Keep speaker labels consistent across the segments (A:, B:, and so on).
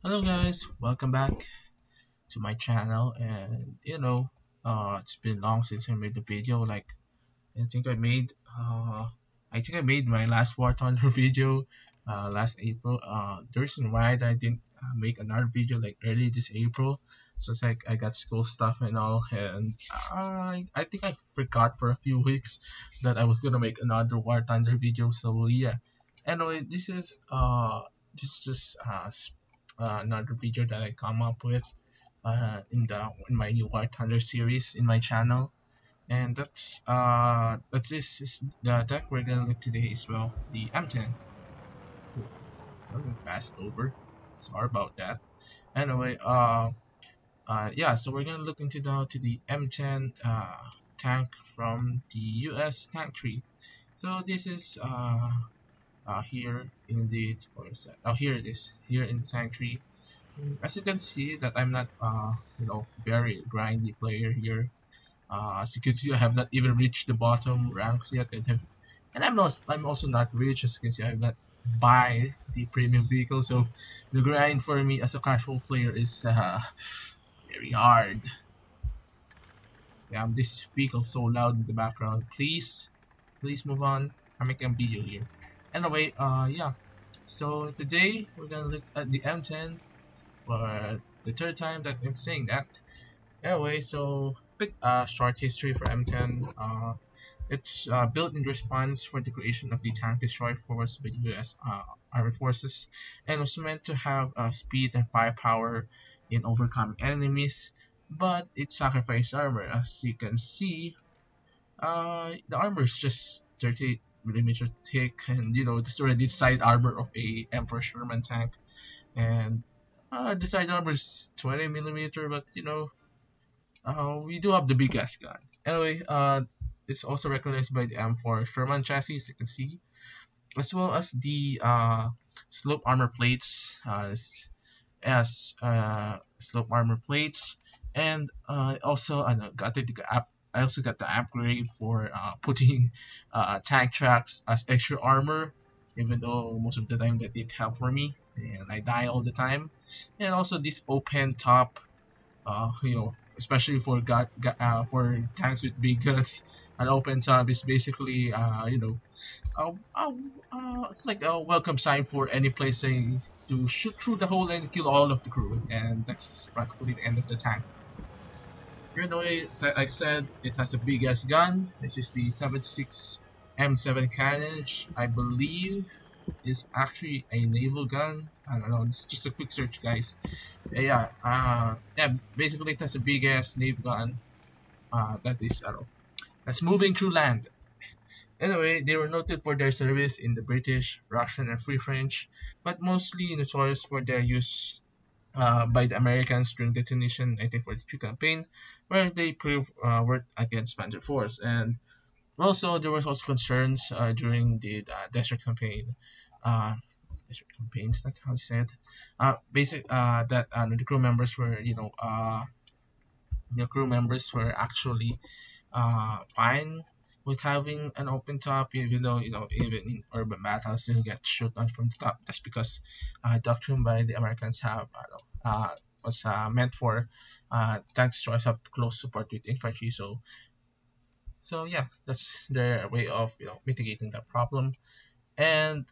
A: Hello guys, welcome back to my channel. And it's been long since I made the video. I think I made my last War Thunder video last April. The reason why I didn't make another video like early this April, so it's like I got school stuff and all, and I think I forgot for a few weeks that I was gonna make another War Thunder video. So yeah. Anyway, this is just another video that I come up with in my new War Thunder series in my channel. And that's this is the deck we're gonna look today as well, the M10. Oh, something passed over. Sorry about that. Anyway, yeah, so we're gonna look into the M10 tank from the US tank tree. So this is here in the or is that? Oh, here it is here in the tank tree. As you can see that I'm not very grindy player here. As you can see, I have not even reached the bottom ranks yet, and I'm also not rich. As you can see, I have not buy the premium vehicle, so the grind for me as a casual player is very hard. Yeah, this vehicle so loud in the background. Please move on. I'm making a video here. Anyway, yeah. So today we're gonna look at the M10 for the third time that I'm saying that. Anyway, so bit short history for M10. It's built in response for the creation of the Tank Destroyer Force by the U.S. Army Forces, and was meant to have speed and firepower in overcoming enemies, but it sacrificed armor. As you can see, the armor is just 30 millimeter thick, and this already side armor of a M4 Sherman tank, and the side armor is 20 millimeter, but we do have the big ass gun. Anyway, it's also recognized by the M4 Sherman chassis, as you can see, as well as the slope armor plates, slope armor plates, and also I also got the upgrade for putting tank tracks as extra armor, even though most of the time that did help for me, and I die all the time. And also this open top, especially for tanks with big guns. An open top is basically, it's like a welcome sign for any place saying to shoot through the hole and kill all of the crew, and that's practically the end of the tank. Anyway, so I said it has a big ass gun. This is the 76 M7 cannon. I believe is actually a naval gun. I don't know. It's just a quick search, guys. Yeah. Basically, it has a big ass naval gun. I don't know, that's moving through land. Anyway, they were noted for their service in the British, Russian, and Free French, but mostly notorious for their use by the Americans during the Tunisian 1942 campaign, where they proved worked against Panzer Force. And also, there was also concerns during the Desert Campaign. Uh, Desert Campaign is that how you say it? That the crew members were, the crew members were actually fine with having an open top, even though even in urban battles you get shot on from the top. That's because doctrine by the Americans have was meant for tank destroyers have close support with infantry. So yeah, that's their way of mitigating that problem. And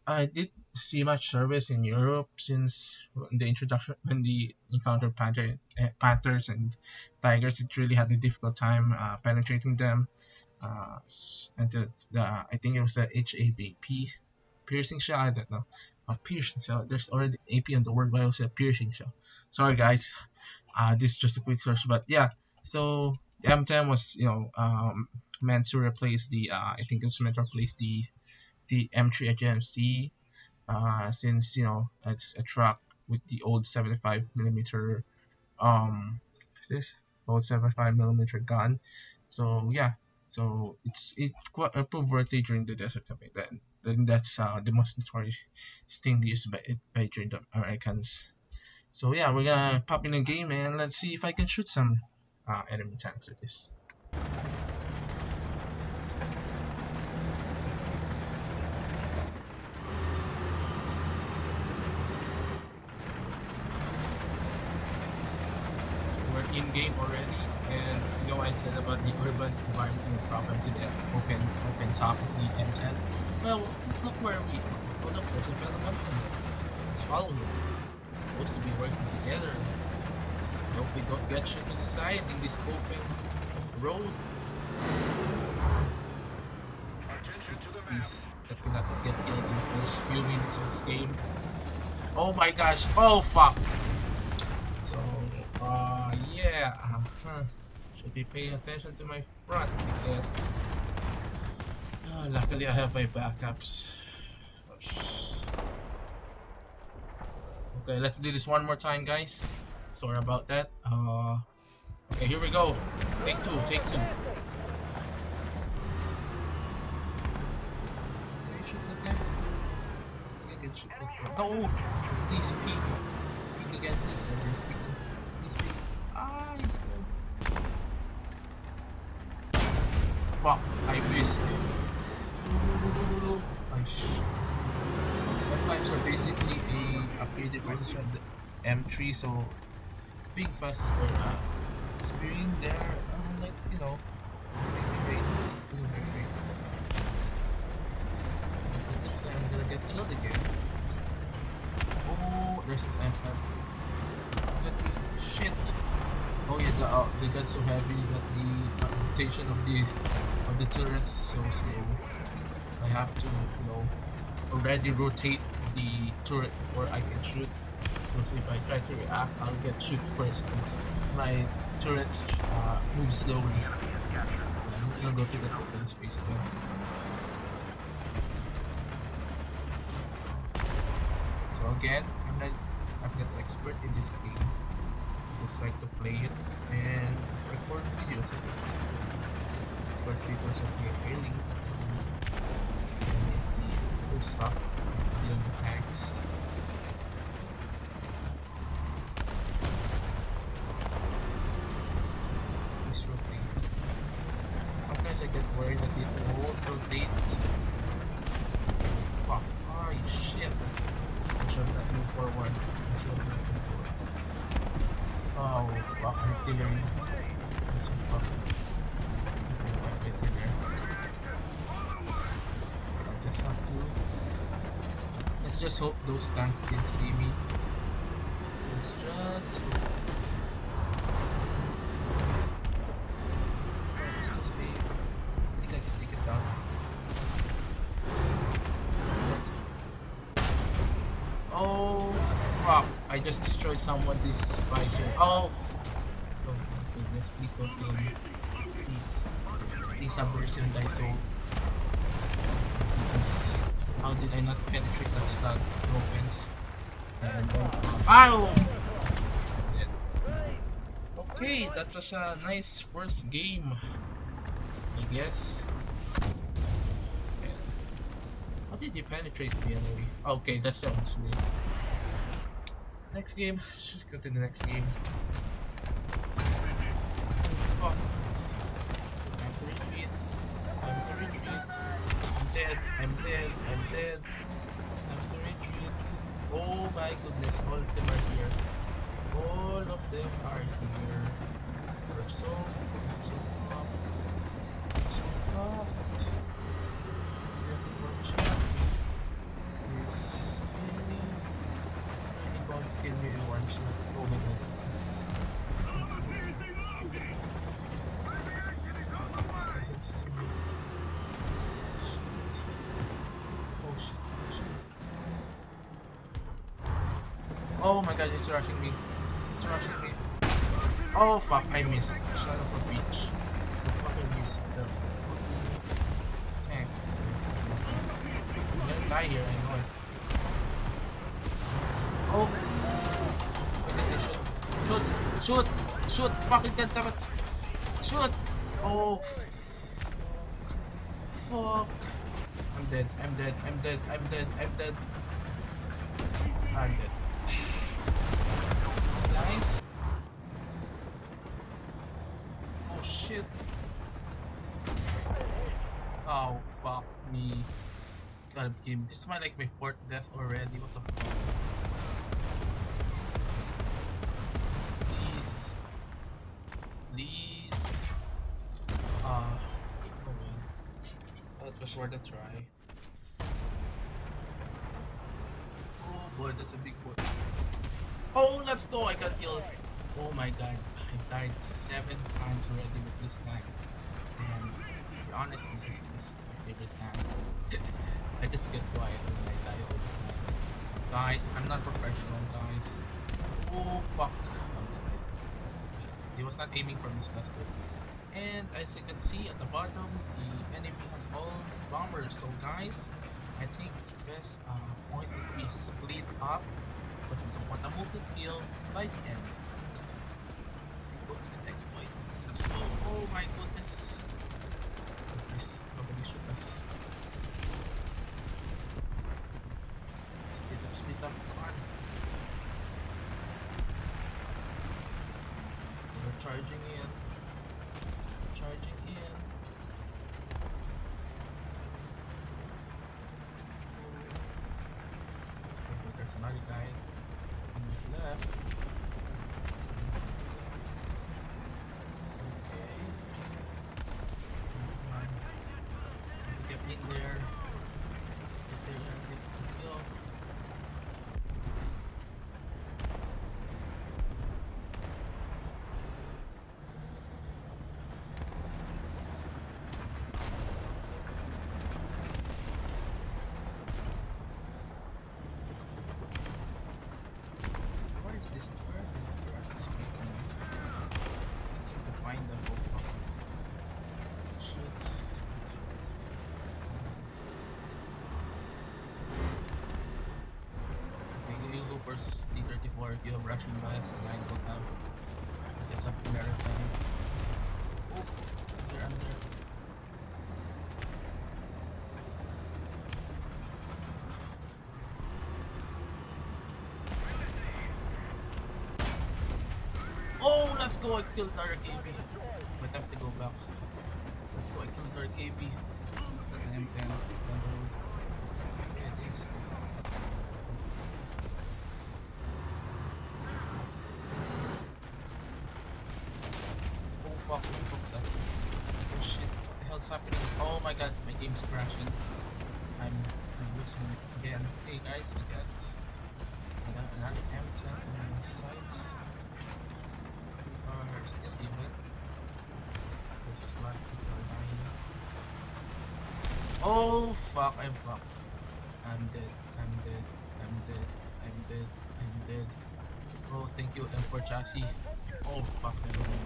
A: I did see much service in Europe since the introduction when they encountered panthers and tigers. It really had a difficult time penetrating them. And I think it was the HAVP piercing shell. I don't know. Piercing shell. There's already AP on the word, but I also said piercing shell. Sorry guys. This is just a quick search, but yeah. So the M10 was meant to replace the I think it was meant to replace the M3 HMC, since it's a truck with the old 75 millimeter what's this old 75 millimeter gun. So yeah, so it quite proved worthy during the desert campaign. Then that's the most notorious thing used by during the Americans. So yeah, we're gonna pop in a game and let's see if I can shoot some enemy tanks with this. in-game already, and you know I said about the urban environment being problem to the open top of the M10. Well, look where we are. Oh look, there's a fellow mountain. Let's follow him. We're supposed to be working together. I hope we don't get shit inside in this open road. Please, let me not get killed in the first few minutes of this game. Oh my gosh! Oh fuck! So, yeah. Should be paying attention to my front, I guess. Luckily, I have my backups. Oh, okay, let's do this one more time, guys. Sorry about that. Okay, here we go. Take two, take two. Can you shoot that guy? I think I can shoot that guy. No! Please peek. Peek again, please. Please peek. Ah, he's dead. Fuck, I missed. M5s are basically a upgraded version of the M3, so being faster, speeding there, like, you know, doing my trade. But it looks like I'm gonna get killed again. Oh, there's an M5. Let me, shit. Oh yeah, the gun's so heavy that the rotation of the turret's so slow. So I have to, you know, already rotate the turret before I can shoot. Because if I try to react, I'll get shoot first because my turrets move slowly. I'm gonna go to the open space again. So again, I'm not an expert in this game. I just like to play it and record videos of it. Record videos of me failing. Good stuff. Dealing with tanks. Please rotate. Sometimes I get worried that it won't rotate. Fuck. Oh shit. I should not move forward. I should not move forward. Oh fuck, artillery. That's some fuck. I'll get in there. I just have to. Let's just hope those tanks didn't see me. Let's just hope. Let's just be. I think I can take it down. Oh fuck! I just destroyed someone's visor. Oh my goodness! Please don't kill me. Please, please have mercy on thy soul. Because how did I not penetrate that stud? No offense. And ow! Okay, that was a nice first game, I guess. How did you penetrate me anyway? Okay, that sounds weird. Next game, let's just go to the next game. Oh fuck. Time to retreat. Time to retreat. I'm dead. I'm dead. I'm dead. Time to retreat. Oh my goodness, all of them are here. All of them are here. We're so fucked. So fucked. Is really going to kill me in one shot. Oh my goodness. Doesn't see me. Oh shit. Oh shit. Oh my god, it's rushing me. It's rushing me. Oh fuck, I missed. Son of a bitch. I fucking missed the tank. I'm gonna die here, I know it. Oh! Okay, shoot! Shoot! Shoot! Fucking goddamn it! Shoot! Oh! Fuck! I'm dead, I'm dead, I'm dead, I'm dead, I'm dead. I'm dead. Nice! Oh shit! Oh fuck me. God, game. This is my like my fourth death already. What the fuck? Please, It's worth a try. Oh boy, that's a big boy. Oh, let's go! I got killed. Oh my god, I've died 7 times already with this tank. And to be honest, this is my favorite tank. I just get quiet when I die all the time. Guys, I'm not professional, guys. Oh fuck. I was like, he was not aiming for me, so that's good. And as you can see at the bottom, the enemy has all bombers. So guys, I think it's the best point that we split up, but we don't want to move the kill by the end. And go to the next point. Let's go. Oh my goodness. Please, nobody shoot us. Speed up, come on. We're charging in. Charging in. Oh, there's another guy on the left. Okay. Come on. Get in there. Get there and get the kill. This where are these people? I can't seem to find them. Oh fuck. Shit. Okay, you go first D34 if you have rushing bias and I don't have. I guess I'm American. Oh, they're under. Oh, let's go! I killed our KB. But I have to go back. Let's go! I killed our KB. It's at an M10 down the road. Yeah, thanks. Oh fuck! What the fuck's that? Oh shit! What the hell's happening? Oh my god! My game's crashing. I'm losing it again. Hey guys, I got another M10 on my site. Are still even. There's a lot of people dying. Oh fuck, I'm fucked. I'm dead, I'm dead, I'm dead, I'm dead, I'm dead. Oh, thank you, M4 chassis. Oh fuck, I'm dead.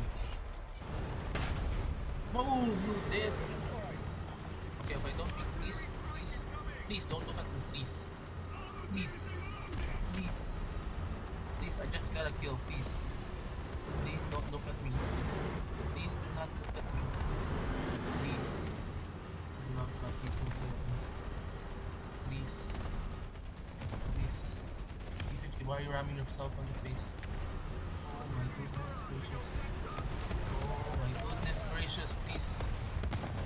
A: Oh, you're dead. Okay, if I don't pick, please don't look at me, please. Please, I just gotta kill, please. Please don't look at me. Please do not look at me. Please. Love God, please don't look at me. Please. Please. T50, why are you ramming yourself on the face? Oh my goodness gracious. Oh my goodness gracious, please.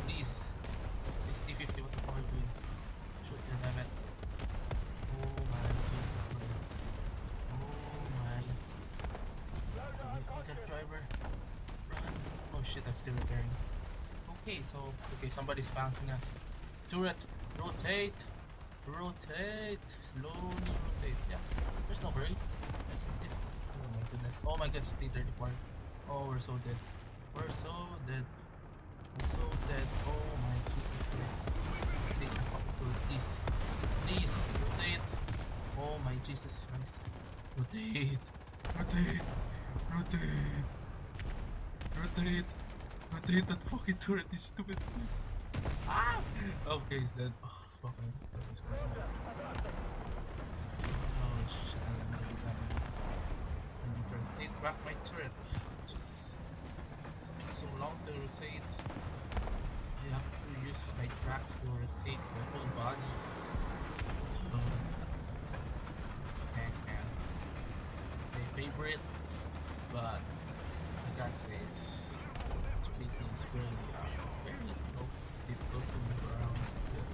A: Please. Please T50, what the fuck are you doing? Shoot your damn it. Oh my Jesus Christ. Oh my. Oh, that driver. Run. Oh shit, I'm still repairing. Okay, so somebody's flanking us. Turret, rotate. Slowly rotate. Yeah, there's no hurry. This is it. Oh my goodness. Oh my god, T34. Oh, we're so dead. We're so dead. Oh my Jesus Christ. Take the fucking turret, please. Please, rotate. Oh my Jesus Christ. Rotate. Rotate that fucking turret, this stupid. Ah! Okay, he's dead. Oh, fucking. Oh shit, I'm gonna do that. I'm gonna rotate back my turret. Jesus. It's taking so long to rotate. I have to use my tracks to rotate my whole body. This tank, man. My favorite, but I gotta say it's really very difficult to move around with,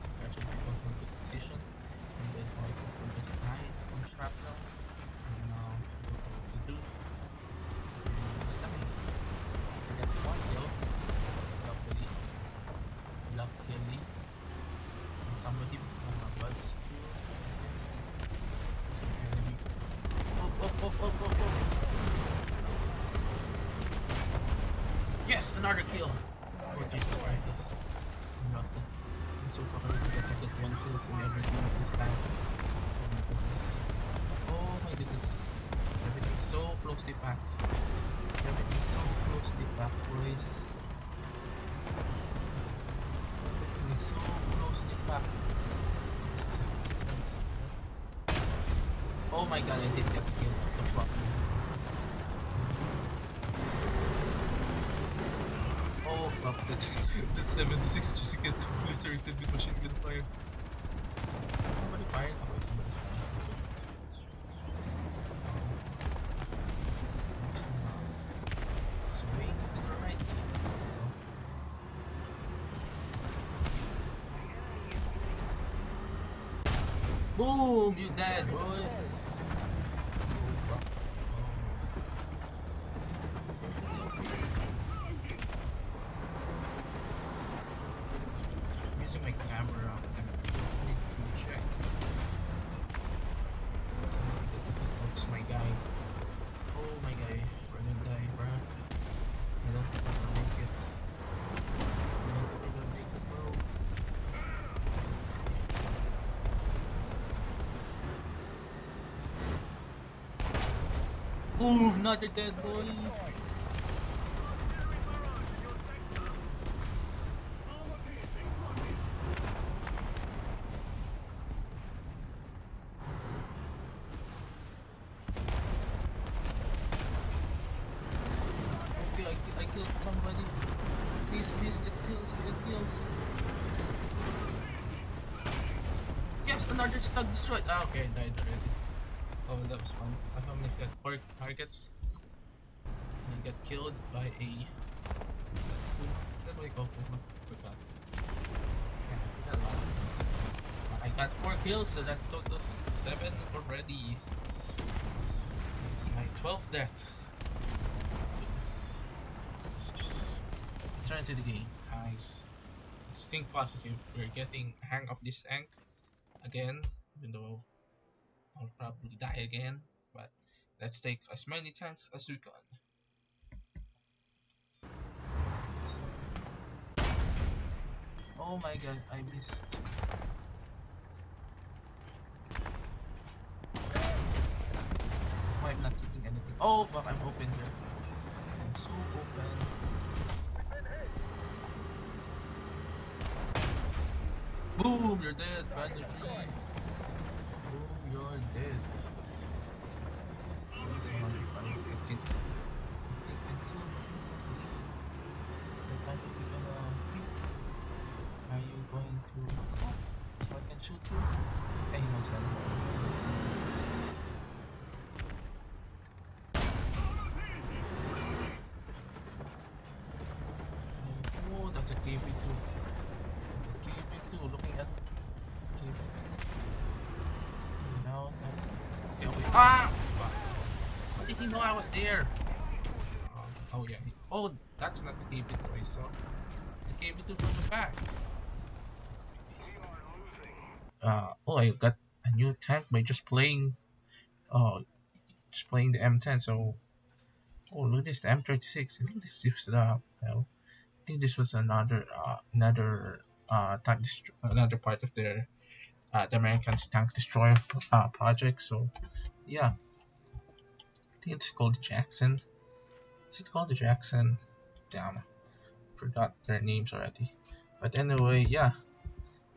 A: especially if you don't have a good position, and then my people just died from shrapnel, and now I don't know what to do. Just dying. I got one kill, luckily. Luck kill. Yes, another kill. Oh Jesus Christ. I'm so fucking good that I get 1 kills in every game of this time. Oh my goodness. Oh my goodness. Everything is so closely packed. Everything is so closely packed, boys. Everything is so closely packed. Oh my god, I did get killed. What the fuck? Oh fuck, that's 76 just to get obliterated with machine gun fire. Somebody firing? Oh wait, somebody's firing. Swing to the right. Boom! You dead, boy! Oh fuck. I'm using my camera. I'm need to check. It's my guy. Oh my guy. We're gonna die, bro. I don't think we're gonna make it. I don't think we're gonna make it, bro. Boom! Another dead boy! Okay, I killed somebody. Please, please, get kills, get kills. Yes, another stag destroyed. Ah, okay, I died already. Oh, that was fun. I only got 4 targets. And I got killed by a... Is that Puma? Is that what I call Puma? Forgot. Yeah, I got a lot of kills. I got 4 kills, so that totals 7 already. This is my 12th death. Let's just return to the game, guys. Let's think positive. We're getting a hang of this tank again, even though I'll probably die again. But let's take as many tanks as we can. Oh my god, I missed. Oh, I'm not keeping anything. Oh fuck, I'm open here. I'm so open. Boom, you're dead, Panzer 3. Boom, you're dead. It's 105. I think I killed instantly. The time that you're gonna pick. Are you going to look up so I can shoot you? Okay, he knows that. Oh, that's a KB2. That's a KB2. Looking at KB2. Now, okay, okay. Ah! Fuck. How did he know I was there? Oh yeah. Oh, that's not the KB2 I saw. The KB2 from the back. Oh, I got a new tank by just playing. Just playing the M10. So, oh, look at this, the M36. I think this is the. I think this was another part of their the Americans Tank Destroyer project. So, yeah, I think it's called Jackson. Is it called the Jackson? Damn, forgot their names already. But anyway, yeah,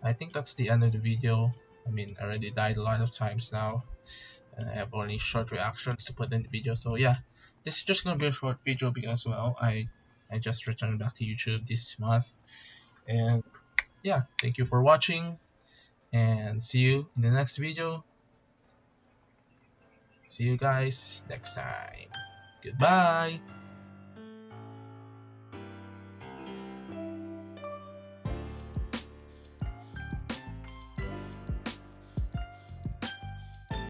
A: I think that's the end of the video. I mean, I already died a lot of times now, and I have only short reactions to put in the video. So yeah, this is just gonna be a short video because well, I just returned back to YouTube this month, and yeah, thank you for watching, and see you in the next video. See you guys next time. Goodbye.